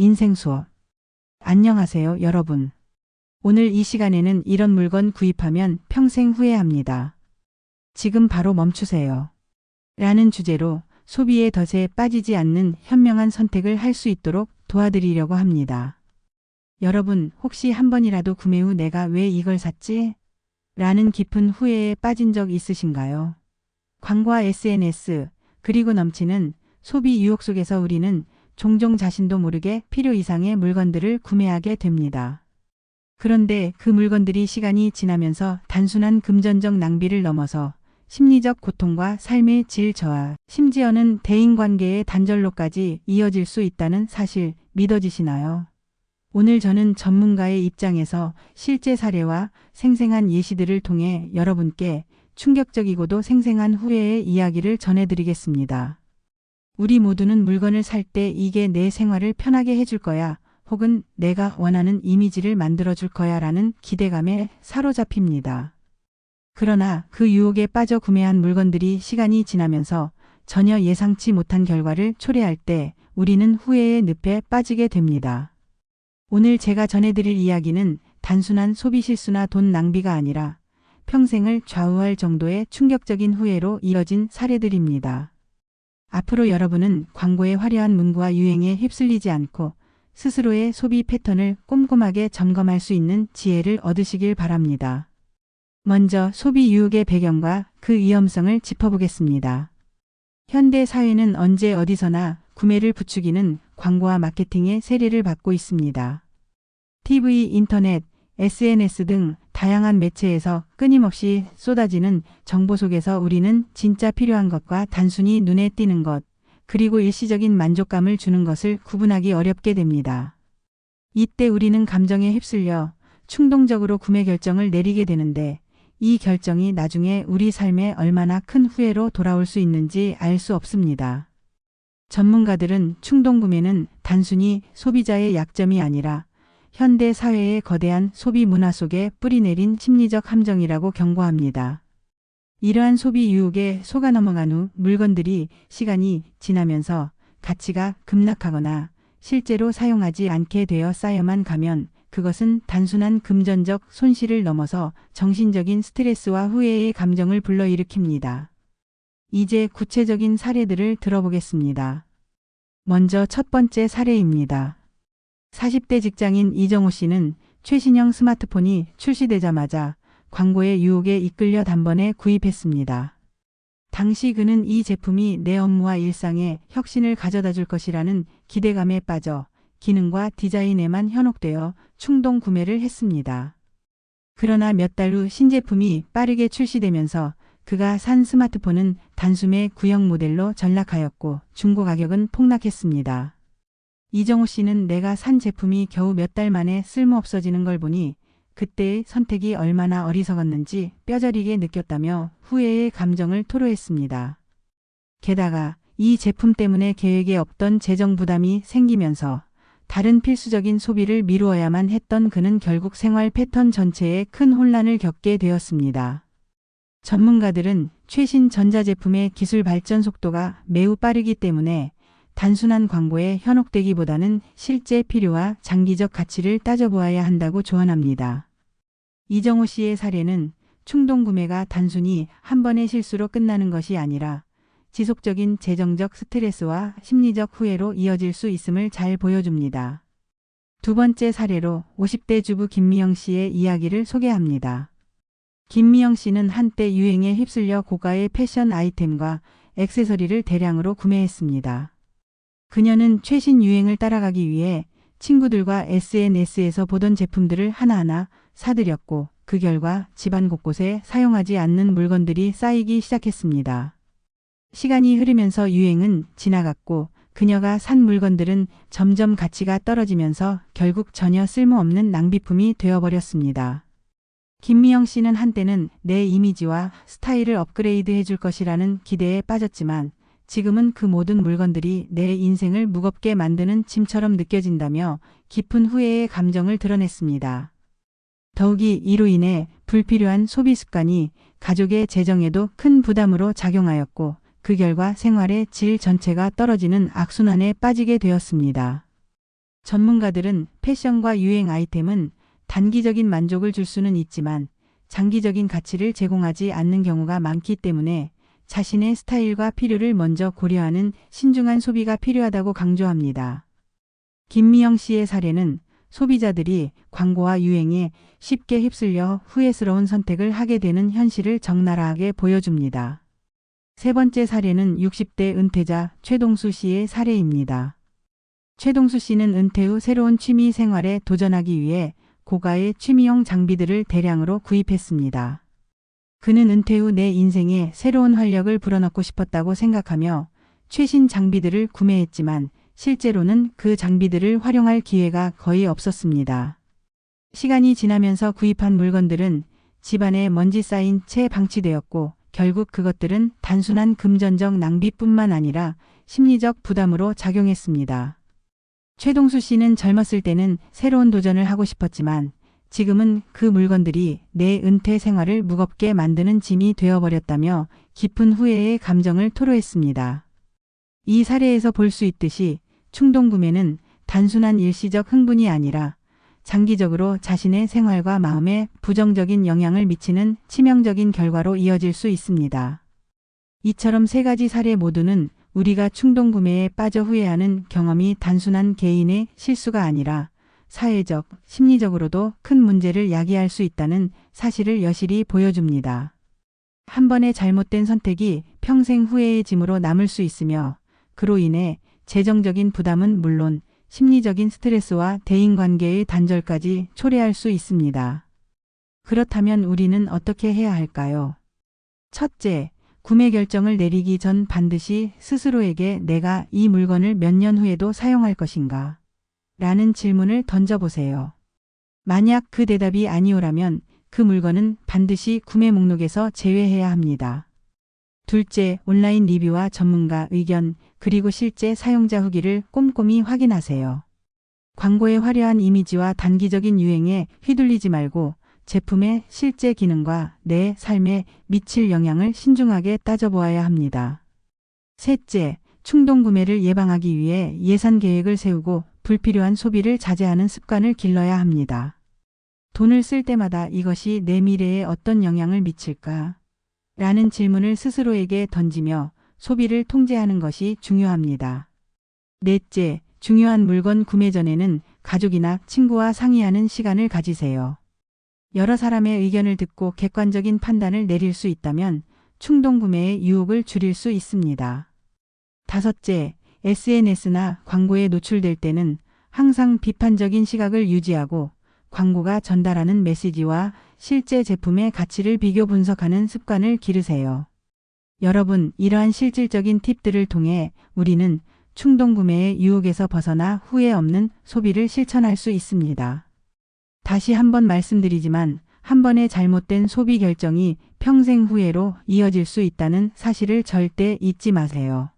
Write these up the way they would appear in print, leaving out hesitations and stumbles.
인생 수업. 안녕하세요, 여러분. 오늘 이 시간에는 이런 물건 구입하면 평생 후회합니다. 지금 바로 멈추세요. 라는 주제로 소비의 덫에 빠지지 않는 현명한 선택을 할 수 있도록 도와드리려고 합니다. 여러분, 혹시 한 번이라도 구매 후 내가 왜 이걸 샀지? 라는 깊은 후회에 빠진 적 있으신가요? 광고와 SNS, 그리고 넘치는 소비 유혹 속에서 우리는 종종 자신도 모르게 필요 이상의 물건들을 구매하게 됩니다. 그런데 그 물건들이 시간이 지나면서 단순한 금전적 낭비를 넘어서 심리적 고통과 삶의 질 저하, 심지어는 대인관계의 단절로까지 이어질 수 있다는 사실 믿어지시나요? 오늘 저는 전문가의 입장에서 실제 사례와 생생한 예시들을 통해 여러분께 충격적이고도 생생한 후회의 이야기를 전해드리겠습니다. 우리 모두는 물건을 살 때 이게 내 생활을 편하게 해줄 거야, 혹은 내가 원하는 이미지를 만들어줄 거야 라는 기대감에 사로잡힙니다. 그러나 그 유혹에 빠져 구매한 물건들이 시간이 지나면서 전혀 예상치 못한 결과를 초래할 때 우리는 후회의 늪에 빠지게 됩니다. 오늘 제가 전해드릴 이야기는 단순한 소비 실수나 돈 낭비가 아니라 평생을 좌우할 정도의 충격적인 후회로 이어진 사례들입니다. 앞으로 여러분은 광고의 화려한 문구와 유행에 휩쓸리지 않고 스스로의 소비 패턴을 꼼꼼하게 점검할 수 있는 지혜를 얻으시길 바랍니다. 먼저 소비 유혹의 배경과 그 위험성을 짚어보겠습니다. 현대 사회는 언제 어디서나 구매를 부추기는 광고와 마케팅의 세례를 받고 있습니다. TV, 인터넷, SNS 등 다양한 매체에서 끊임없이 쏟아지는 정보 속에서 우리는 진짜 필요한 것과 단순히 눈에 띄는 것, 그리고 일시적인 만족감을 주는 것을 구분하기 어렵게 됩니다. 이때 우리는 감정에 휩쓸려 충동적으로 구매 결정을 내리게 되는데 이 결정이 나중에 우리 삶에 얼마나 큰 후회로 돌아올 수 있는지 알 수 없습니다. 전문가들은 충동 구매는 단순히 소비자의 약점이 아니라 현대 사회의 거대한 소비 문화 속에 뿌리내린 심리적 함정이라고 경고합니다. 이러한 소비 유혹에 속아 넘어간 후 물건들이 시간이 지나면서 가치가 급락하거나 실제로 사용하지 않게 되어 쌓여만 가면 그것은 단순한 금전적 손실을 넘어서 정신적인 스트레스와 후회의 감정을 불러일으킵니다. 이제 구체적인 사례들을 들어보겠습니다. 먼저 첫 번째 사례입니다. 40대 직장인 이정호 씨는 최신형 스마트폰이 출시되자마자 광고의 유혹에 이끌려 단번에 구입했습니다. 당시 그는 이 제품이 내 업무와 일상에 혁신을 가져다 줄 것이라는 기대감에 빠져 기능과 디자인에만 현혹되어 충동 구매를 했습니다. 그러나 몇 달 후 신제품이 빠르게 출시되면서 그가 산 스마트폰은 단숨에 구형 모델로 전락하였고 중고 가격은 폭락했습니다. 이정호 씨는 내가 산 제품이 겨우 몇 달 만에 쓸모없어지는 걸 보니 그때의 선택이 얼마나 어리석었는지 뼈저리게 느꼈다며 후회의 감정을 토로했습니다. 게다가 이 제품 때문에 계획에 없던 재정 부담이 생기면서 다른 필수적인 소비를 미루어야만 했던 그는 결국 생활 패턴 전체에 큰 혼란을 겪게 되었습니다. 전문가들은 최신 전자제품의 기술 발전 속도가 매우 빠르기 때문에 단순한 광고에 현혹되기보다는 실제 필요와 장기적 가치를 따져보아야 한다고 조언합니다. 이정호 씨의 사례는 충동 구매가 단순히 한 번의 실수로 끝나는 것이 아니라 지속적인 재정적 스트레스와 심리적 후회로 이어질 수 있음을 잘 보여줍니다. 두 번째 사례로 50대 주부 김미영 씨의 이야기를 소개합니다. 김미영 씨는 한때 유행에 휩쓸려 고가의 패션 아이템과 액세서리를 대량으로 구매했습니다. 그녀는 최신 유행을 따라가기 위해 친구들과 SNS에서 보던 제품들을 하나하나 사들였고 그 결과 집안 곳곳에 사용하지 않는 물건들이 쌓이기 시작했습니다. 시간이 흐르면서 유행은 지나갔고 그녀가 산 물건들은 점점 가치가 떨어지면서 결국 전혀 쓸모없는 낭비품이 되어버렸습니다. 김미영 씨는 한때는 내 이미지와 스타일을 업그레이드 해줄 것이라는 기대에 빠졌지만 지금은 그 모든 물건들이 내 인생을 무겁게 만드는 짐처럼 느껴진다며 깊은 후회의 감정을 드러냈습니다. 더욱이 이로 인해 불필요한 소비 습관이 가족의 재정에도 큰 부담으로 작용하였고 그 결과 생활의 질 전체가 떨어지는 악순환에 빠지게 되었습니다. 전문가들은 패션과 유행 아이템은 단기적인 만족을 줄 수는 있지만 장기적인 가치를 제공하지 않는 경우가 많기 때문에 자신의 스타일과 필요를 먼저 고려하는 신중한 소비가 필요하다고 강조합니다. 김미영 씨의 사례는 소비자들이 광고와 유행에 쉽게 휩쓸려 후회스러운 선택을 하게 되는 현실을 적나라하게 보여줍니다. 세 번째 사례는 60대 은퇴자 최동수 씨의 사례입니다. 최동수 씨는 은퇴 후 새로운 취미 생활에 도전하기 위해 고가의 취미용 장비들을 대량으로 구입했습니다. 그는 은퇴 후 내 인생에 새로운 활력을 불어넣고 싶었다고 생각하며 최신 장비들을 구매했지만 실제로는 그 장비들을 활용할 기회가 거의 없었습니다. 시간이 지나면서 구입한 물건들은 집안에 먼지 쌓인 채 방치되었고 결국 그것들은 단순한 금전적 낭비뿐만 아니라 심리적 부담으로 작용했습니다. 최동수 씨는 젊었을 때는 새로운 도전을 하고 싶었지만 지금은 그 물건들이 내 은퇴 생활을 무겁게 만드는 짐이 되어버렸다며 깊은 후회의 감정을 토로했습니다. 이 사례에서 볼 수 있듯이 충동구매는 단순한 일시적 흥분이 아니라 장기적으로 자신의 생활과 마음에 부정적인 영향을 미치는 치명적인 결과로 이어질 수 있습니다. 이처럼 세 가지 사례 모두는 우리가 충동구매에 빠져 후회하는 경험이 단순한 개인의 실수가 아니라 사회적, 심리적으로도 큰 문제를 야기할 수 있다는 사실을 여실히 보여줍니다. 한 번의 잘못된 선택이 평생 후회의 짐으로 남을 수 있으며 그로 인해 재정적인 부담은 물론 심리적인 스트레스와 대인관계의 단절까지 초래할 수 있습니다. 그렇다면 우리는 어떻게 해야 할까요? 첫째, 구매 결정을 내리기 전 반드시 스스로에게 내가 이 물건을 몇 년 후에도 사용할 것인가? 라는 질문을 던져보세요. 만약 그 대답이 아니오라면 그 물건은 반드시 구매 목록에서 제외해야 합니다. 둘째, 온라인 리뷰와 전문가 의견 그리고 실제 사용자 후기를 꼼꼼히 확인하세요. 광고의 화려한 이미지와 단기적인 유행에 휘둘리지 말고 제품의 실제 기능과 내 삶에 미칠 영향을 신중하게 따져보아야 합니다. 셋째, 충동 구매를 예방하기 위해 예산 계획을 세우고 불필요한 소비를 자제하는 습관을 길러야 합니다. 돈을 쓸 때마다 이것이 내 미래에 어떤 영향을 미칠까? 라는 질문을 스스로에게 던지며 소비를 통제하는 것이 중요합니다. 넷째, 중요한 물건 구매 전에는 가족이나 친구와 상의하는 시간을 가지세요. 여러 사람의 의견을 듣고 객관적인 판단을 내릴 수 있다면 충동 구매의 유혹을 줄일 수 있습니다. 다섯째, SNS나 광고에 노출될 때는 항상 비판적인 시각을 유지하고 광고가 전달하는 메시지와 실제 제품의 가치를 비교 분석하는 습관을 기르세요. 여러분, 이러한 실질적인 팁들을 통해 우리는 충동 구매의 유혹에서 벗어나 후회 없는 소비를 실천할 수 있습니다. 다시 한번 말씀드리지만 한 번의 잘못된 소비 결정이 평생 후회로 이어질 수 있다는 사실을 절대 잊지 마세요.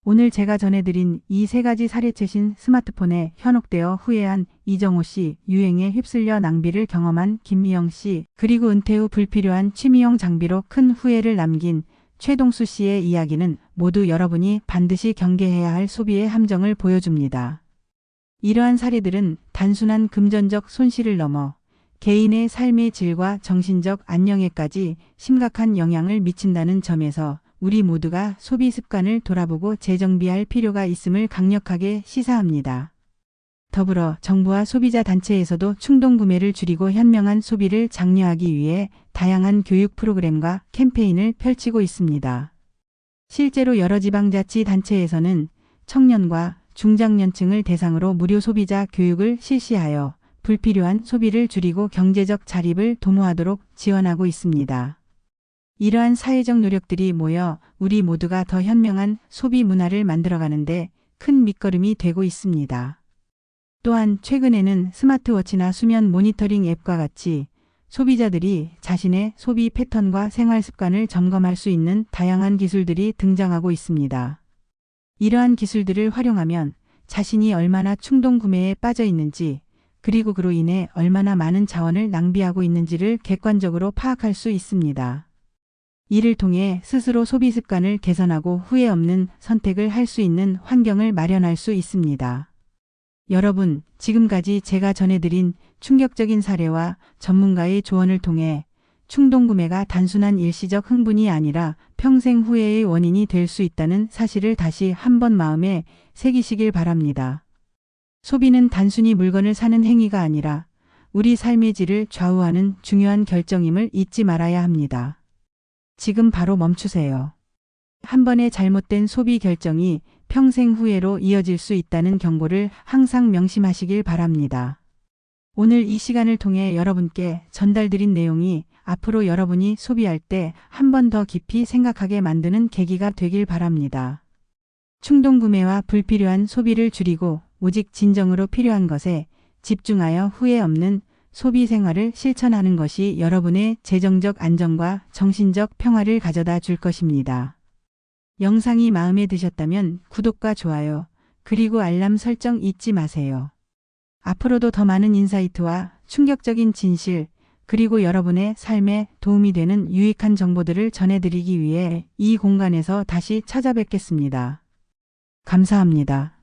오늘 제가 전해드린 이 세 가지 사례 최신 스마트폰에 현혹되어 후회한 이정호 씨, 유행에 휩쓸려 낭비를 경험한 김미영 씨, 그리고 은퇴 후 불필요한 취미용 장비로 큰 후회를 남긴 최동수 씨의 이야기는 모두 여러분이 반드시 경계해야 할 소비의 함정을 보여줍니다. 이러한 사례들은 단순한 금전적 손실을 넘어 개인의 삶의 질과 정신적 안녕에까지 심각한 영향을 미친다는 점에서 우리 모두가 소비 습관을 돌아보고 재정비할 필요가 있음을 강력하게 시사합니다. 더불어 정부와 소비자 단체에서도 충동 구매를 줄이고 현명한 소비를 장려하기 위해 다양한 교육 프로그램과 캠페인을 펼치고 있습니다. 실제로 여러 지방자치단체에서는 청년과 중장년층을 대상으로 무료 소비자 교육을 실시하여 불필요한 소비를 줄이고 경제적 자립을 도모하도록 지원하고 있습니다. 이러한 사회적 노력들이 모여 우리 모두가 더 현명한 소비 문화를 만들어가는데 큰 밑거름이 되고 있습니다. 또한 최근에는 스마트워치나 수면 모니터링 앱과 같이 소비자들이 자신의 소비 패턴과 생활 습관을 점검할 수 있는 다양한 기술들이 등장하고 있습니다. 이러한 기술들을 활용하면 자신이 얼마나 충동 구매에 빠져 있는지, 그리고 그로 인해 얼마나 많은 자원을 낭비하고 있는지를 객관적으로 파악할 수 있습니다. 이를 통해 스스로 소비 습관을 개선하고 후회 없는 선택을 할 수 있는 환경을 마련할 수 있습니다. 여러분, 지금까지 제가 전해드린 충격적인 사례와 전문가의 조언을 통해 충동구매가 단순한 일시적 흥분이 아니라 평생 후회의 원인이 될 수 있다는 사실을 다시 한번 마음에 새기시길 바랍니다. 소비는 단순히 물건을 사는 행위가 아니라 우리 삶의 질을 좌우하는 중요한 결정임을 잊지 말아야 합니다. 지금 바로 멈추세요. 한 번의 잘못된 소비 결정이 평생 후회로 이어질 수 있다는 경고를 항상 명심하시길 바랍니다. 오늘 이 시간을 통해 여러분께 전달드린 내용이 앞으로 여러분이 소비할 때 한 번 더 깊이 생각하게 만드는 계기가 되길 바랍니다. 충동구매와 불필요한 소비를 줄이고 오직 진정으로 필요한 것에 집중하여 후회 없는 소비 생활을 실천하는 것이 여러분의 재정적 안정과 정신적 평화를 가져다 줄 것입니다. 영상이 마음에 드셨다면 구독과 좋아요, 그리고 알람 설정 잊지 마세요. 앞으로도 더 많은 인사이트와 충격적인 진실, 그리고 여러분의 삶에 도움이 되는 유익한 정보들을 전해드리기 위해 이 공간에서 다시 찾아뵙겠습니다. 감사합니다.